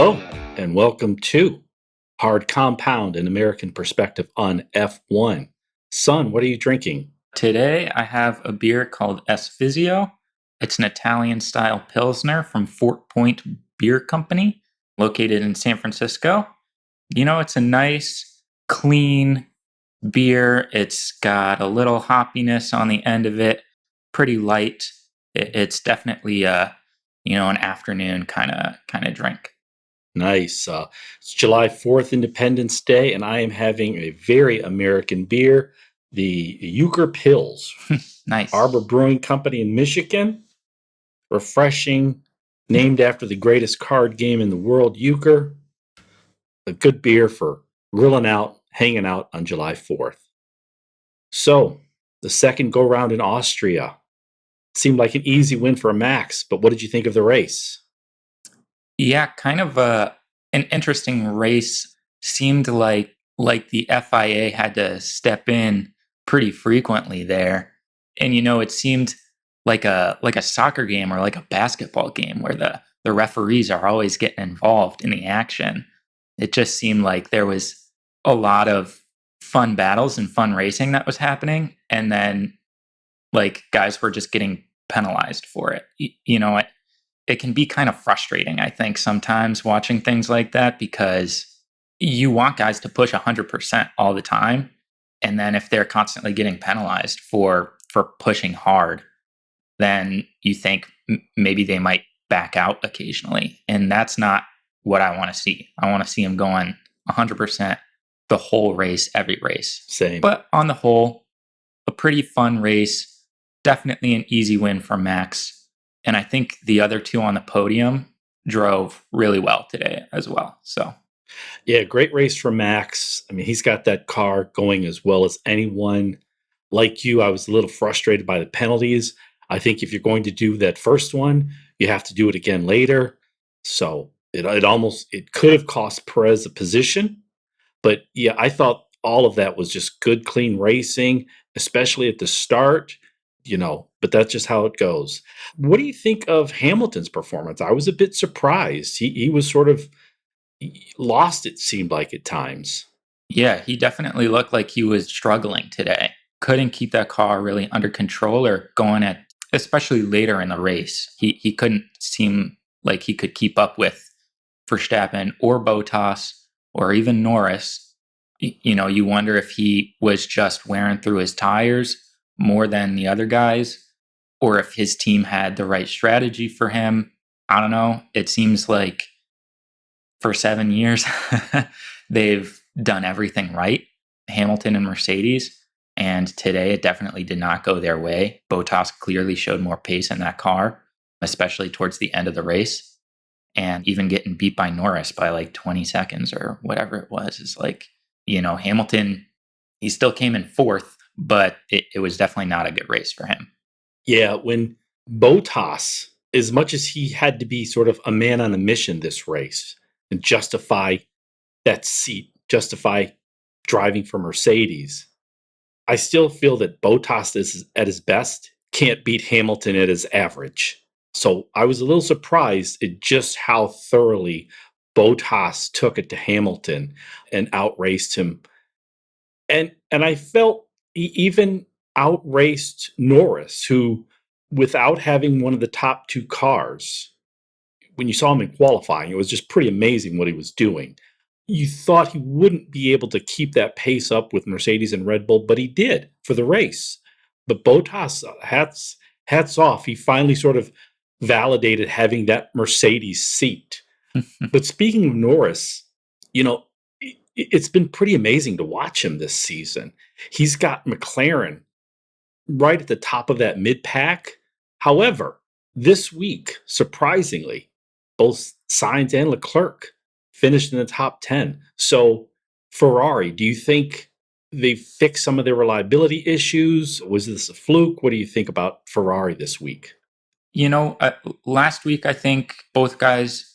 Hello, and welcome to Hard Compound, an American perspective on F1. Son, what are you drinking? Today I have a beer called Esfizio. It's an Italian style Pilsner from Fort Point Beer Company, located in San Francisco. It's a nice, clean beer. It's got a little hoppiness on the end of it, pretty light. It's definitely an afternoon kind of drink. Nice. It's July 4th, Independence Day, and I am having a very American beer, the Euchre Pills, Nice. Arbor Brewing Company in Michigan. Refreshing, named after the greatest card game in the world, Euchre. A good beer for grilling out, hanging out on July 4th. So, the second go round in Austria seemed like an easy win for Max, but what did you think of the race? Yeah, kind of an interesting race. Seemed like the FIA had to step in pretty frequently there. And it seemed like a soccer game or like a basketball game where the referees are always getting involved in the action. It just seemed like there was a lot of fun battles and fun racing that was happening, and then like guys were just getting penalized for it. It can be kind of frustrating, I think, sometimes watching things like that, because you want guys to push 100% all the time. And then if they're constantly getting penalized for pushing hard, then you think maybe they might back out occasionally. And that's not what I want to see. I want to see them going 100% the whole race, every race. Same. But on the whole, a pretty fun race. Definitely an easy win for Max. And I think the other two on the podium drove really well today as well. So, Yeah, great race for Max. I mean, he's got that car going as well as anyone. Like you, I was a little frustrated by the penalties. I think if you're going to do that first one, you have to do it again later. So it could have cost Perez a position. But yeah, I thought all of that was just good, clean racing, especially at the start, but that's just how it goes. What do you think of Hamilton's performance? I was a bit surprised. He was sort of lost, it seemed like at times. yeah, he definitely looked like he was struggling today. Couldn't keep that car really under control or going at, especially later in the race. He couldn't seem like he could keep up with Verstappen or Bottas or even Norris. You wonder if he was just wearing through his tires more than the other guys, or if his team had the right strategy for him. I don't know. It seems like for 7 years, they've done everything right, Hamilton and Mercedes. And today it definitely did not go their way. Bottas clearly showed more pace in that car, especially towards the end of the race. And even getting beat by Norris by like 20 seconds or whatever it was is like, Hamilton, he still came in fourth, but it was definitely not a good race for him. Yeah, when Bottas, as much as he had to be sort of a man on a mission this race and justify that seat, justify driving for Mercedes, I still feel that Bottas is at his best can't beat Hamilton at his average. So I was a little surprised at just how thoroughly Bottas took it to Hamilton and outraced him. And I felt he even outraced Norris, who, without having one of the top two cars, when you saw him in qualifying, it was just pretty amazing what he was doing. You thought he wouldn't be able to keep that pace up with Mercedes and Red Bull, but he did for the race. But Bottas, hats off. He finally sort of validated having that Mercedes seat. But speaking of Norris, it's been pretty amazing to watch him this season. He's got McLaren right at the top of that mid pack. However, this week, surprisingly, both Sainz and Leclerc finished in the top 10. So, Ferrari, do you think they fixed some of their reliability issues? Was this a fluke? What do you think about Ferrari this week? Last week I think both guys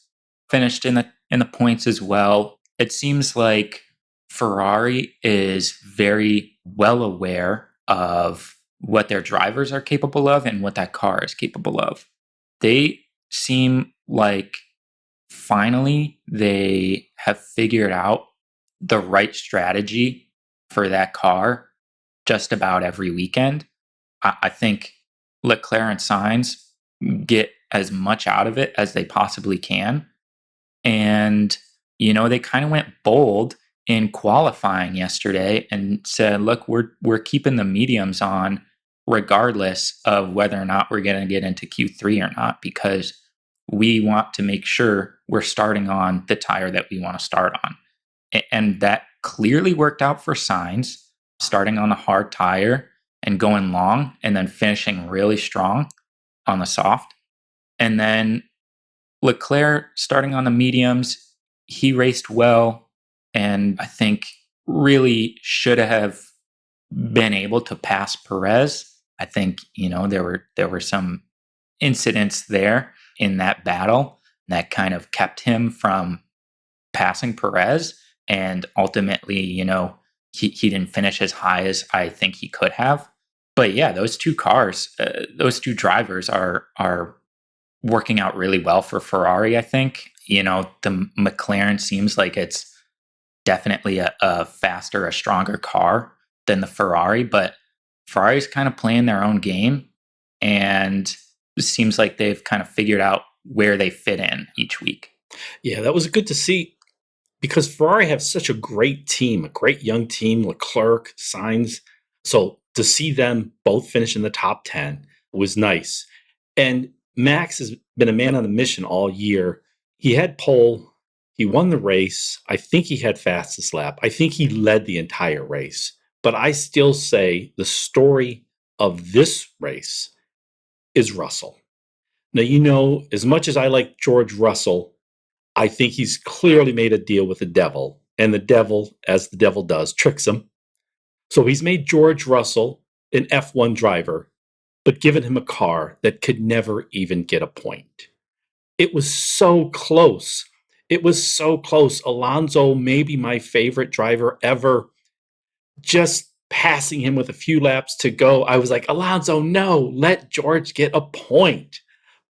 finished in the points as well. It seems like Ferrari is very well aware of what their drivers are capable of and what that car is capable of. They seem like finally they have figured out the right strategy for that car just about every weekend. I think Leclerc and Sainz get as much out of it as they possibly can. And, they kind of went bold in qualifying yesterday and said, look, we're keeping the mediums on regardless of whether or not we're going to get into Q3 or not, because we want to make sure we're starting on the tire that we want to start on. And that clearly worked out for Sainz, starting on the hard tire and going long and then finishing really strong on the soft. And then Leclerc starting on the mediums, he raced well and I think really should have been able to pass Perez. I think, there were some incidents there in that battle that kind of kept him from passing Perez. And ultimately, he didn't finish as high as I think he could have. But yeah, those two cars, those two drivers are working out really well for Ferrari, I think. The McLaren seems like it's definitely a faster, a stronger car than the Ferrari, but Ferrari's kind of playing their own game, and it seems like they've kind of figured out where they fit in each week. Yeah, that was good to see because Ferrari have such a great team, a great young team, Leclerc, Sainz. So to see them both finish in the top 10 was nice. And Max has been a man on a mission all year. He had pole, he won the race. I think he had fastest lap. I think he led the entire race. But I still say the story of this race is Russell. Now, as much as I like George Russell, I think he's clearly made a deal with the devil. And the devil, as the devil does, tricks him. So he's made George Russell an F1 driver, but given him a car that could never even get a point. It was so close. It was so close. Alonso, maybe my favorite driver ever, just passing him with a few laps to go. I was like, Alonso, no, let George get a point.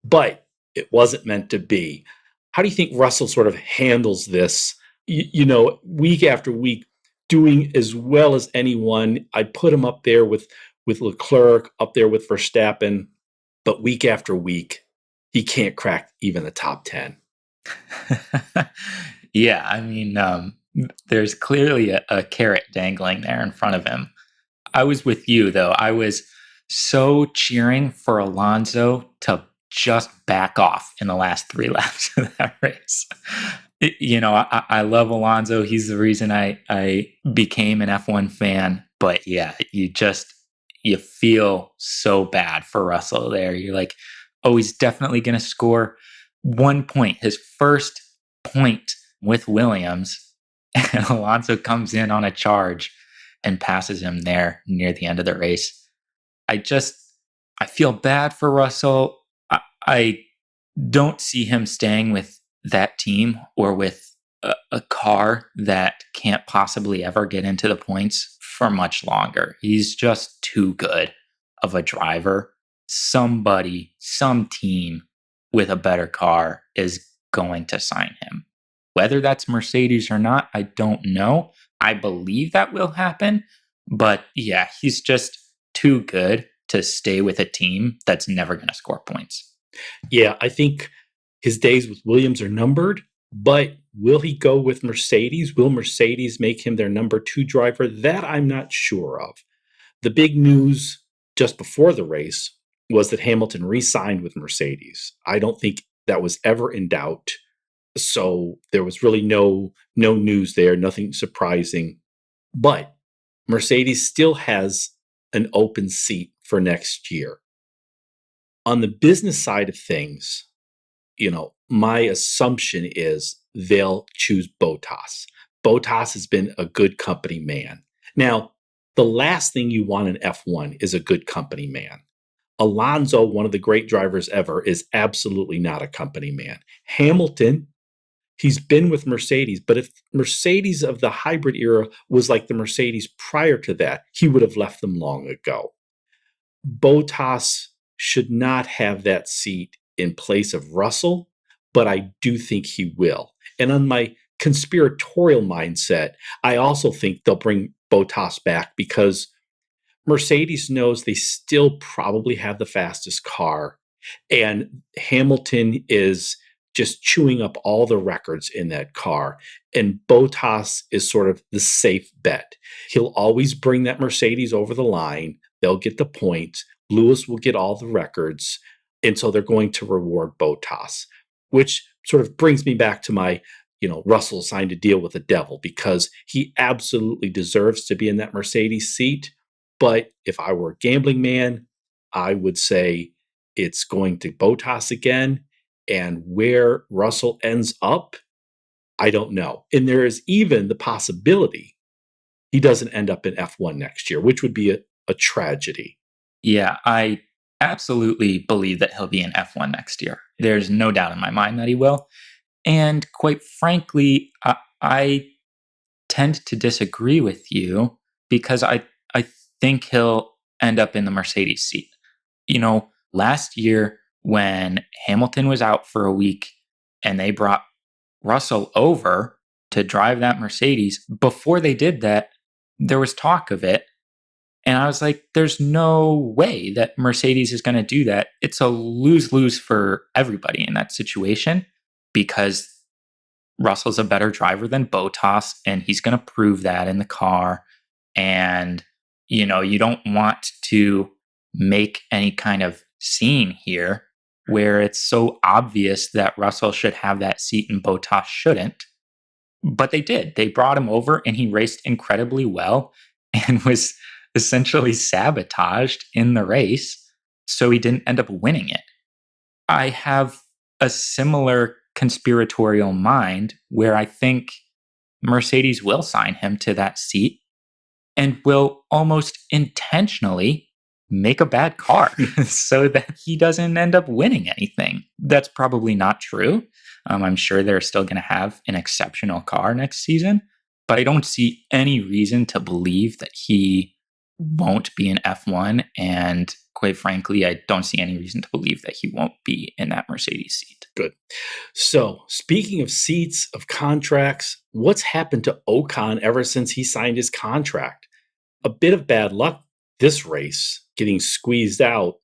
But it wasn't meant to be. How do you think Russell sort of handles this, week after week, doing as well as anyone? I put him up there with Leclerc, up there with Verstappen, but week after week, he can't crack even the top 10. Yeah, I mean, there's clearly a carrot dangling there in front of him. I was with you, though. I was so cheering for Alonso to just back off in the last 3 laps of that race. I love Alonso. He's the reason I became an F1 fan. But yeah, you feel so bad for Russell there. You're like, oh, he's definitely going to score 1 point, his first point with Williams. And Alonso comes in on a charge and passes him there near the end of the race. I feel bad for Russell. I don't see him staying with that team or with a car that can't possibly ever get into the points for much longer. He's just too good of a driver. Somebody, some team with a better car is going to sign him. Whether that's Mercedes or not, I don't know. I believe that will happen. But yeah, he's just too good to stay with a team that's never going to score points. Yeah, I think his days with Williams are numbered, but will he go with Mercedes? Will Mercedes make him their number 2 driver? That I'm not sure of. The big news just before the race was that Hamilton re-signed with Mercedes. I don't think that was ever in doubt. So there was really no news there, nothing surprising. But Mercedes still has an open seat for next year. On the business side of things, my assumption is they'll choose Bottas. Bottas has been a good company man. Now, the last thing you want in F1 is a good company man. Alonso, one of the great drivers ever, is absolutely not a company man. Hamilton, he's been with Mercedes, but if Mercedes of the hybrid era was like the Mercedes prior to that, he would have left them long ago. Bottas should not have that seat in place of Russell, but I do think he will. And on my conspiratorial mindset, I also think they'll bring Bottas back because Mercedes knows they still probably have the fastest car, and Hamilton is just chewing up all the records in that car. And Bottas is sort of the safe bet. He'll always bring that Mercedes over the line. They'll get the points. Lewis will get all the records. And so they're going to reward Bottas, which sort of brings me back to my, Russell signed a deal with the devil because he absolutely deserves to be in that Mercedes seat. But if I were a gambling man, I would say it's going to Bottas again. And where Russell ends up, I don't know. And there is even the possibility he doesn't end up in F1 next year, which would be a tragedy. Yeah, I absolutely believe that he'll be in F1 next year. There's no doubt in my mind that he will. And quite frankly, I tend to disagree with you because I think he'll end up in the Mercedes seat. Last year when Hamilton was out for a week and they brought Russell over to drive that Mercedes, before they did that, there was talk of it. And I was like, there's no way that Mercedes is going to do that. It's a lose-lose for everybody in that situation because Russell's a better driver than Bottas, and he's going to prove that in the car. And, you don't want to make any kind of scene here where it's so obvious that Russell should have that seat and Bottas shouldn't. But they did. They brought him over and he raced incredibly well and was essentially sabotaged in the race. So he didn't end up winning it. I have a similar conspiratorial mind where I think Mercedes will sign him to that seat and will almost intentionally make a bad car so that he doesn't end up winning anything. That's probably not true. I'm sure they're still going to have an exceptional car next season, but I don't see any reason to believe that he won't be in F1. And quite frankly, I don't see any reason to believe that he won't be in that Mercedes seat. Good. So, speaking of seats, of contracts, what's happened to Ocon ever since he signed his contract? A bit of bad luck this race, getting squeezed out,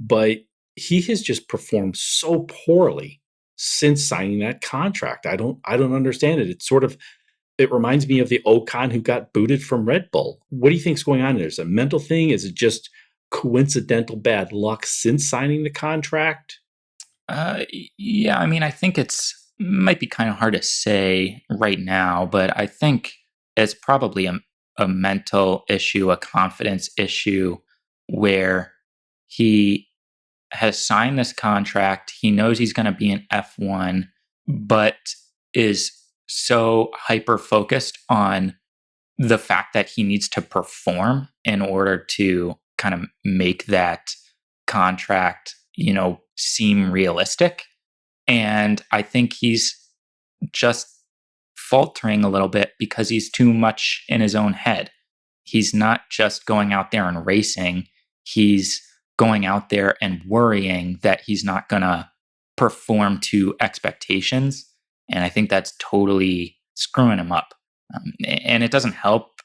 but he has just performed so poorly since signing that contract. I don't understand it. It reminds me of the Ocon who got booted from Red Bull. What do you think's going on there? Is it a mental thing? Is it just coincidental bad luck since signing the contract? Yeah, I mean, I think might be kind of hard to say right now, but I think it's probably a mental issue, a confidence issue where he has signed this contract. He knows he's going to be in F1, but is so hyper focused on the fact that he needs to perform in order to kind of make that contract, seem realistic. And I think he's just faltering a little bit because he's too much in his own head. He's not just going out there and racing. He's going out there and worrying that he's not going to perform to expectations. And I think that's totally screwing him up. And it doesn't help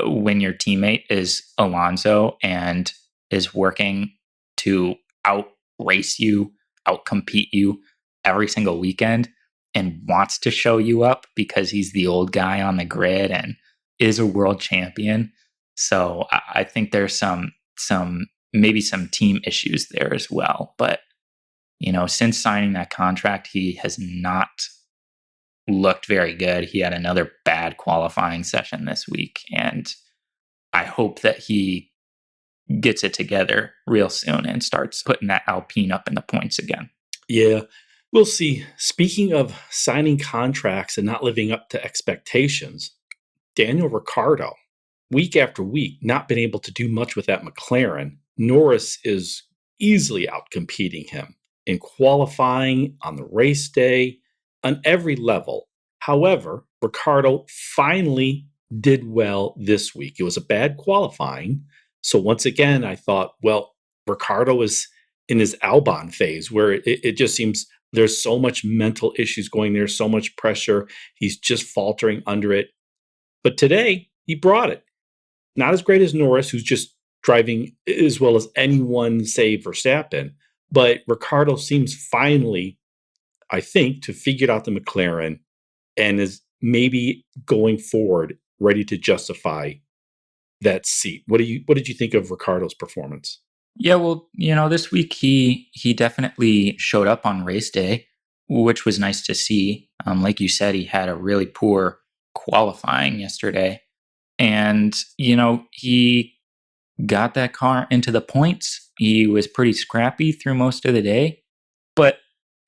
when your teammate is Alonso and is working to out race you, out compete you every single weekend and wants to show you up because he's the old guy on the grid and is a world champion. So I think there's maybe some team issues there as well. But, since signing that contract, he has not looked very good. He had another bad qualifying session this week. And I hope that he gets it together real soon and starts putting that Alpine up in the points again. Yeah, we'll see. Speaking of signing contracts and not living up to expectations, Daniel Ricciardo, week after week, not been able to do much with that McLaren. Norris is easily outcompeting him in qualifying, on the race day, on every level. However, Ricciardo finally did well this week. It was a bad qualifying. So once again, I thought, well, Ricciardo is in his Albon phase where it just seems There's so much mental issues going there, so much pressure. He's just faltering under it. But today, he brought it. Not as great as Norris, who's just driving as well as anyone save Verstappen. But Ricardo seems finally, I think, to figure out the McLaren and is maybe going forward ready to justify that seat. What did you think of Ricardo's performance? Yeah, well, this week he definitely showed up on race day, which was nice to see. Like you said, he had a really poor qualifying yesterday, and he got that car into the points. He was pretty scrappy through most of the day, but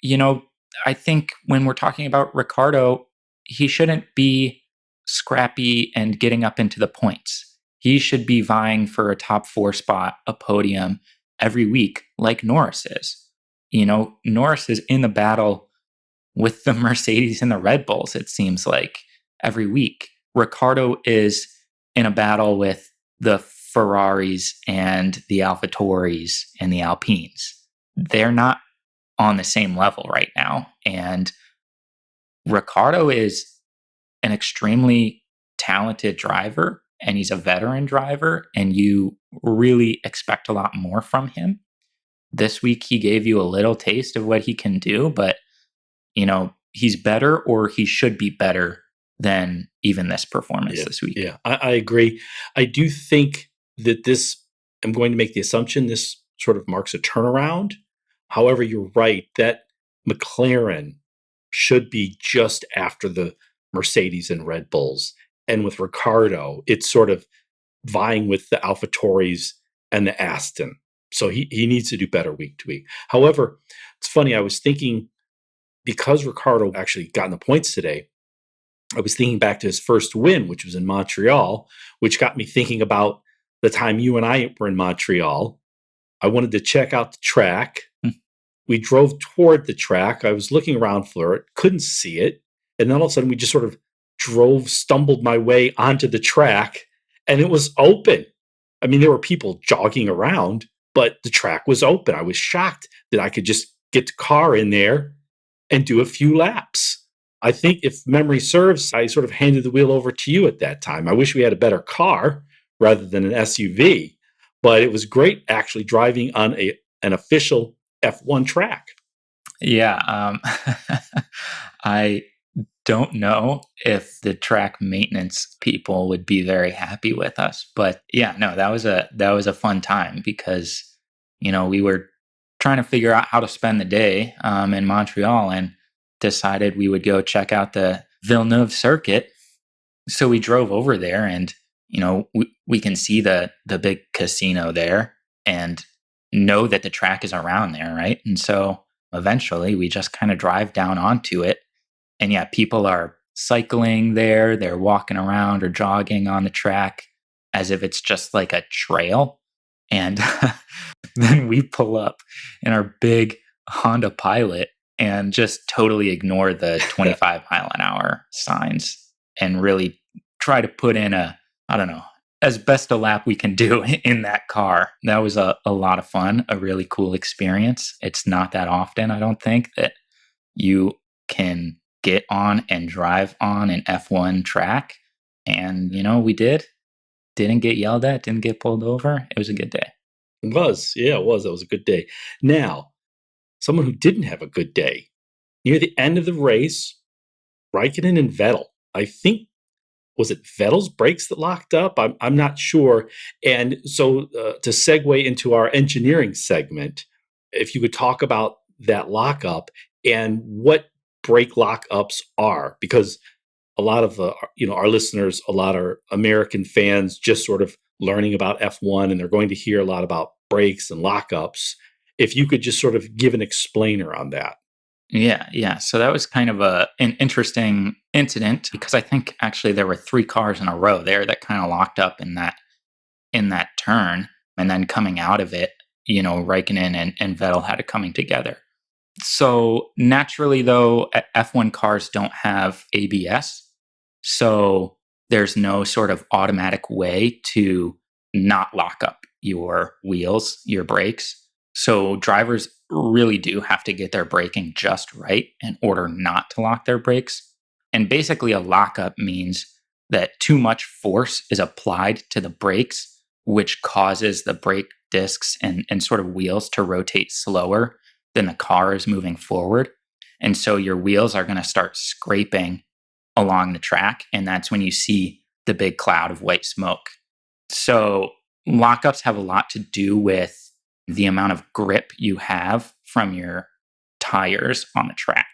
you know, I think when we're talking about Ricardo, he shouldn't be scrappy and getting up into the points. He should be vying for a top 4 spot, a podium every week, like Norris is. Norris is in the battle with the Mercedes and the Red Bulls, it seems like, every week. Ricardo is in a battle with the Ferraris and the AlphaTauris and the Alpines. They're not on the same level right now. And Ricardo is an extremely talented driver, and he's a veteran driver, and you really expect a lot more from him. This week, he gave you a little taste of what he can do, but he's better, or he should be better than even this performance Yeah, this week. yeah, I agree. I do think that this, I'm going to make the assumption this sort of marks a turnaround. However, you're right that McLaren should be just after the Mercedes and Red Bulls. And with Ricardo, it's sort of vying with the AlphaTauris and the Aston. So he needs to do better week to week. However, it's funny, I was thinking because Ricardo actually got in the points today, I was thinking back to his first win, which was in Montreal, which got me thinking about the time you and I were in Montreal. I wanted to check out the track. We drove toward the track. I was looking around for it, couldn't see it. And then all of a sudden, we just sort of stumbled my way onto the track, and it was open. I mean, there were people jogging around, but the track was open. I was shocked that I could just get the car in there and do a few laps. I think if memory serves, I sort of handed the wheel over to you at that time. I wish we had a better car rather than an SUV, but it was great actually driving on an official F1 track. Yeah. I don't know if the track maintenance people would be very happy with us, but yeah, no, that was a fun time because we were trying to figure out how to spend the day in Montreal, and decided we would go check out the Villeneuve circuit. So we drove over there, and we can see the big casino there and know that the track is around there, right? And so eventually we just kind of drive down onto it, and yeah, people are cycling there, they're walking around or jogging on the track as if it's just like a trail. And then we pull up in our big Honda Pilot and just totally ignore the 25-mile-an-hour signs and really try to put in I don't know, as best a lap we can do in that car. That was a lot of fun, a really cool experience. It's not that often, I don't think, that you can get on and drive on an F1 track. And, we did. Didn't get yelled at, didn't get pulled over. It was a good day. It was. Yeah, it was. That was a good day. Now, someone who didn't have a good day, near the end of the race, Raikkonen and Vettel. I think, was it Vettel's brakes that locked up? I'm not sure. And so to segue into our engineering segment, if you could talk about that lockup and what brake lockups are, because a lot of our listeners, a lot are American fans, just sort of learning about F1, and they're going to hear a lot about brakes and lockups. If you could just sort of give an explainer on that. Yeah, yeah. So that was kind of an interesting incident because I think actually there were 3 cars in a row there that kind of locked up in that turn, and then coming out of it, Raikkonen and Vettel had it coming together. So naturally, though, F1 cars don't have ABS, so there's no sort of automatic way to not lock up your wheels, your brakes. So drivers really do have to get their braking just right in order not to lock their brakes. And basically, a lockup means that too much force is applied to the brakes, which causes the brake discs and sort of wheels to rotate slower than the car is moving forward. And so your wheels are going to start scraping along the track. And that's when you see the big cloud of white smoke. So lockups have a lot to do with the amount of grip you have from your tires on the track,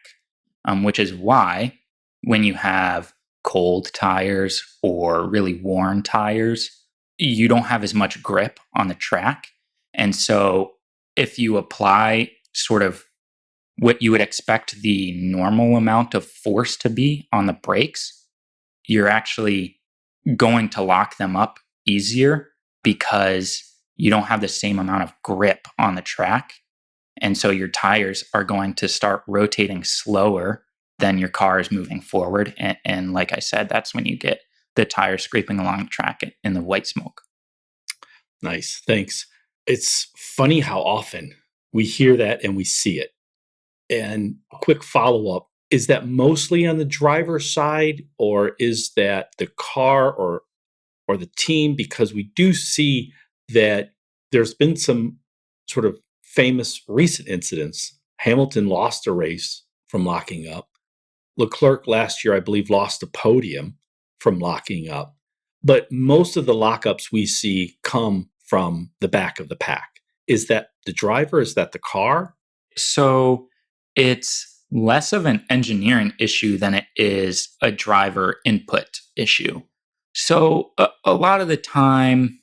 which is why when you have cold tires or really worn tires, you don't have as much grip on the track. And so if you apply sort of what you would expect the normal amount of force to be on the brakes, you're actually going to lock them up easier because you don't have the same amount of grip on the track. And so your tires are going to start rotating slower than your car is moving forward. And like I said, that's when you get the tire scraping along the track in the white smoke. Nice. Thanks. It's funny how often we hear that and we see it. And a quick follow up, is that mostly on the driver's side, or is that the car or the team? Because we do see that there's been some sort of famous recent incidents. Hamilton lost a race from locking up. Leclerc last year, I believe, lost a podium from locking up. But most of the lockups we see come from the back of the pack. Is that the driver? Is that the car? So it's less of an engineering issue than it is a driver input issue. So a lot of the time,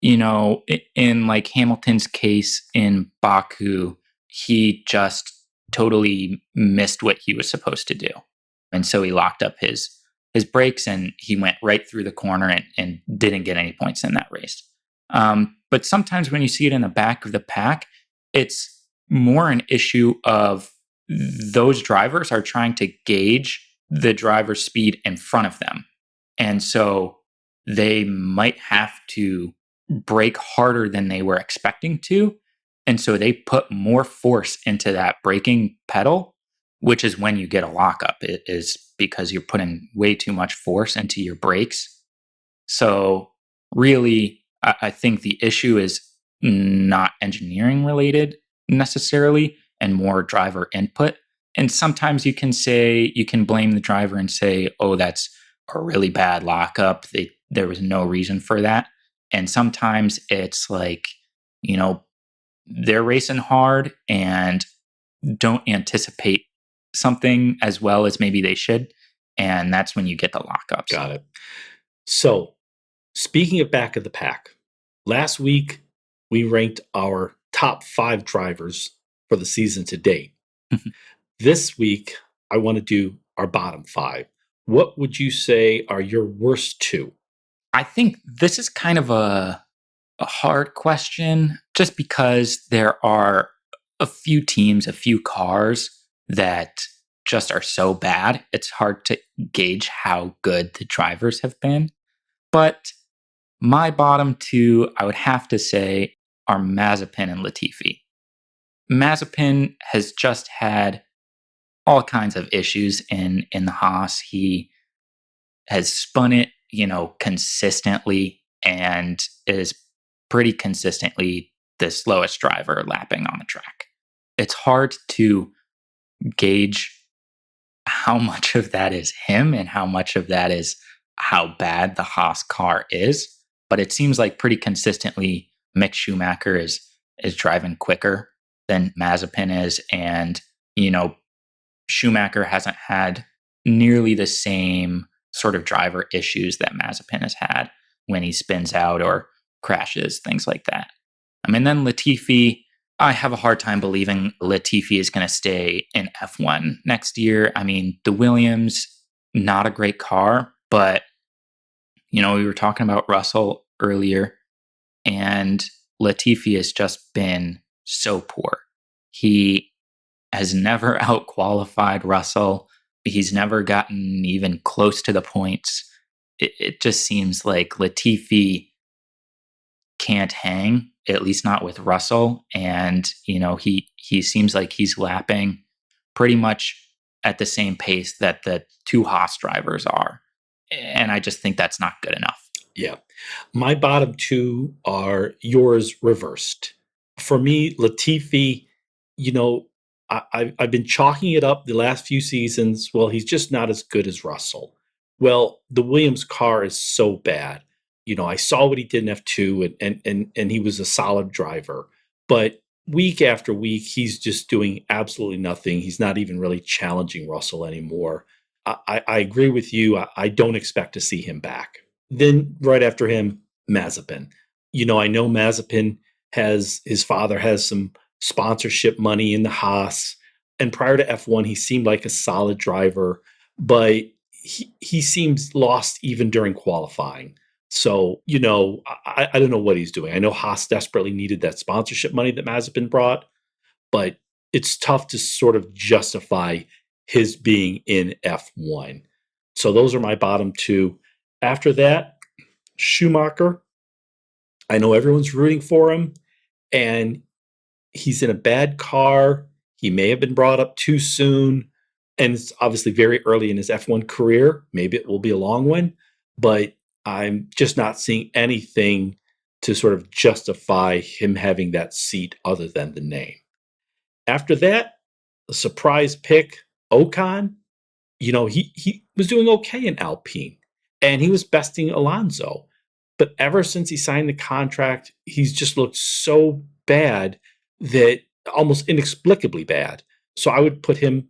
in like Hamilton's case in Baku, he just totally missed what he was supposed to do. And so he locked up his brakes and he went right through the corner and didn't get any points in that race. But sometimes when you see it in the back of the pack, it's more an issue of those drivers are trying to gauge the driver's speed in front of them. And so they might have to brake harder than they were expecting to. And so they put more force into that braking pedal, which is when you get a lockup. It is because you're putting way too much force into your brakes. So, really, I think the issue is not engineering related necessarily and more driver input. And sometimes you can blame the driver and say, oh, that's a really bad lockup. There was no reason for that. And sometimes it's like, you know, they're racing hard and don't anticipate something as well as maybe they should. And that's when you get the lockups. Got it. So, speaking of back of the pack, last week we ranked our top 5 drivers for the season to date. This week, I want to do our bottom 5. What would you say are your worst 2? I think this is kind of a hard question just because there are a few teams, a few cars that just are so bad. It's hard to gauge how good the drivers have been. But my bottom 2, I would have to say, are Mazepin and Latifi. Mazepin has just had all kinds of issues in the Haas. He has spun it, consistently and is pretty consistently the slowest driver lapping on the track. It's hard to gauge how much of that is him and how much of that is how bad the Haas car is. But it seems like pretty consistently Mick Schumacher is driving quicker than Mazepin is. And, Schumacher hasn't had nearly the same sort of driver issues that Mazepin has had when he spins out or crashes, things like that. Then Latifi, I have a hard time believing Latifi is going to stay in F1 next year. The Williams, not a great car, but, we were talking about Russell earlier, and Latifi has just been so poor. He has never out-qualified Russell. He's never gotten even close to the points. It just seems like Latifi can't hang, at least not with Russell. And, he seems like he's lapping pretty much at the same pace that the two Haas drivers are. And I just think that's not good enough. Yeah. My bottom two are yours reversed. For me, Latifi, you know, I've been chalking it up the last few seasons. Well, he's just not as good as Russell. Well, the Williams car is so bad. I saw what he did in F2, and he was a solid driver. But week after week, he's just doing absolutely nothing. He's not even really challenging Russell anymore. I agree with you. I don't expect to see him back. Then right after him, Mazepin. I know Mazepin his father has some sponsorship money in the Haas, and prior to F1, he seemed like a solid driver, but he seems lost even during qualifying. So, I don't know what he's doing. I know Haas desperately needed that sponsorship money that Mazepin brought, but it's tough to sort of justify his being in F1. So those are my bottom two. After that, Schumacher. I know everyone's rooting for him, and he's in a bad car. He may have been brought up too soon, and it's obviously very early in his F1 career. Maybe it will be a long one, but I'm just not seeing anything to sort of justify him having that seat other than the name. After that, a surprise pick, Ocon. He was doing okay in Alpine, and he was besting Alonso. But ever since he signed the contract, he's just looked so bad, that almost inexplicably bad. So I would put him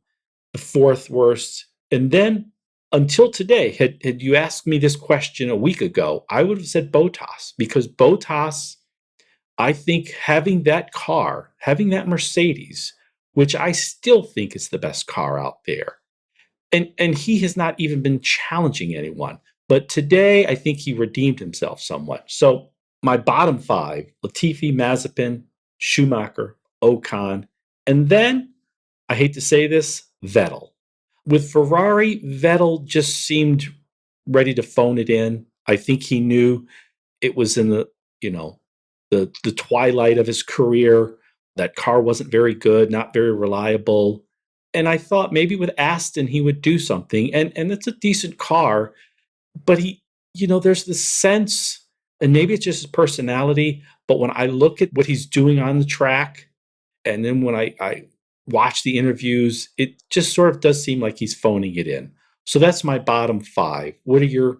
the fourth worst. And then until today, had you asked me this question a week ago, I would have said Bottas, because Bottas, I think having that car, having that Mercedes, which I still think is the best car out there, and he has not even been challenging anyone. But today, I think he redeemed himself somewhat. So my bottom five: Latifi, Mazepin, Schumacher, Ocon, and then, I hate to say this, Vettel. With Ferrari, Vettel just seemed ready to phone it in. I think he knew it was in the twilight of his career. That car wasn't very good, not very reliable. And I thought maybe with Aston he would do something. And it's a decent car, but there's this sense, and maybe it's just his personality, but when I look at what he's doing on the track, and then when I watch the interviews, it just sort of does seem like he's phoning it in. So that's my bottom five. What are your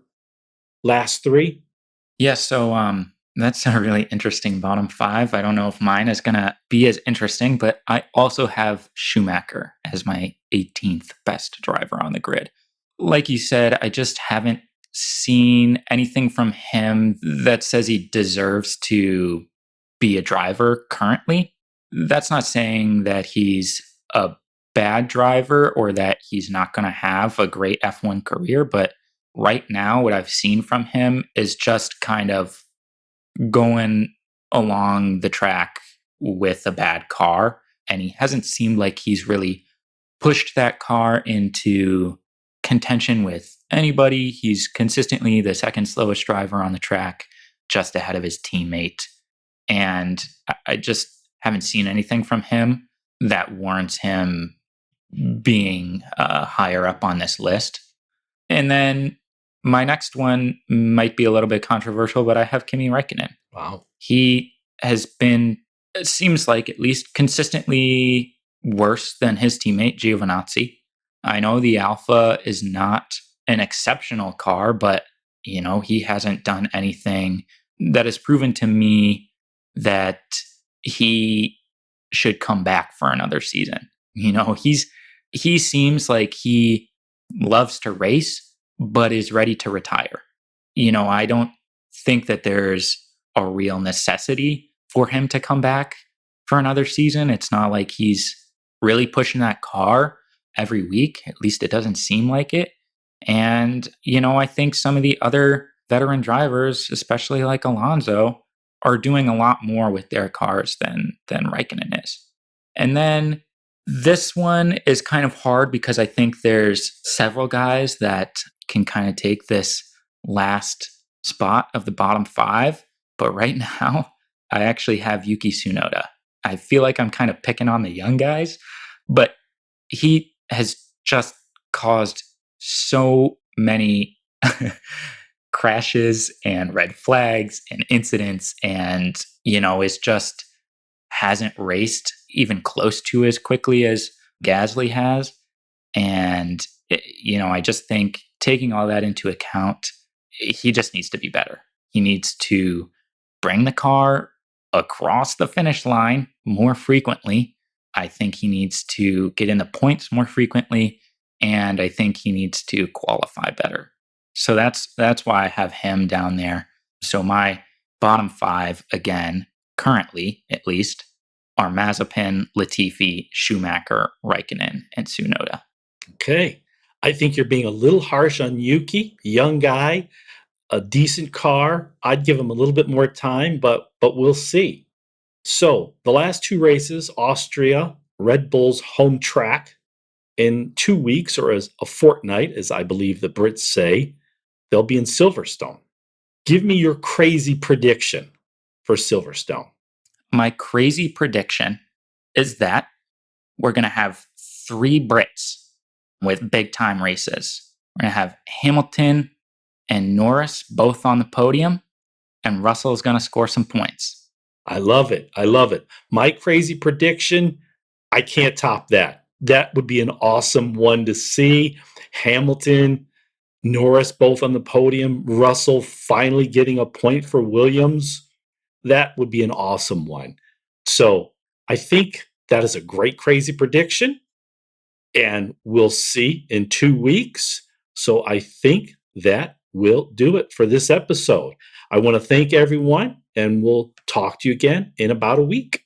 last three? Yeah, so that's a really interesting bottom five. I don't know if mine is gonna be as interesting, but I also have Schumacher as my 18th best driver on the grid. Like you said, I just haven't seen anything from him that says he deserves to be a driver currently. That's not saying that he's a bad driver or that he's not going to have a great F1 career, but right now, what I've seen from him is just kind of going along the track with a bad car. And he hasn't seemed like he's really pushed that car into contention with anybody. He's consistently the second slowest driver on the track, just ahead of his teammate. And I just haven't seen anything from him that warrants him being higher up on this list. And then my next one might be a little bit controversial, but I have Kimi Räikkönen. Wow. He has been, it seems like, at least consistently worse than his teammate Giovinazzi. I know the Alpha is not an exceptional car, but he hasn't done anything that has proven to me that he should come back for another season. He seems like he loves to race, but is ready to retire. I don't think that there's a real necessity for him to come back for another season. It's not like he's really pushing that car every week. At least it doesn't seem like it. And, I think some of the other veteran drivers, especially like Alonso, are doing a lot more with their cars than Raikkonen is. And then this one is kind of hard because I think there's several guys that can kind of take this last spot of the bottom five. But right now, I actually have Yuki Tsunoda. I feel like I'm kind of picking on the young guys, but he has just caused so many crashes and red flags and incidents, and is just hasn't raced even close to as quickly as Gasly has. And I just think, taking all that into account, he just needs to be better. He needs to bring the car across the finish line more frequently. I think he needs to get in the points more frequently, and I think he needs to qualify better. So that's why I have him down there. So my bottom five, again, currently at least, are Mazepin, Latifi, Schumacher, Raikkonen, and Tsunoda. Okay. I think you're being a little harsh on Yuki, young guy, a decent car. I'd give him a little bit more time, but we'll see. So the last two races, Austria, Red Bull's home track, in 2 weeks, or as a fortnight, as I believe the Brits say, they'll be in Silverstone. Give me your crazy prediction for Silverstone. My crazy prediction is that we're going to have three Brits with big time races. We're going to have Hamilton and Norris both on the podium, and Russell is going to score some points. I love it. I love it. My crazy prediction, I can't top that. That would be an awesome one to see. Hamilton, Norris both on the podium, Russell finally getting a point for Williams. That would be an awesome one. So I think that is a great crazy prediction, and we'll see in 2 weeks. So I think that will do it for this episode. I want to thank everyone, and we'll talk to you again in about a week.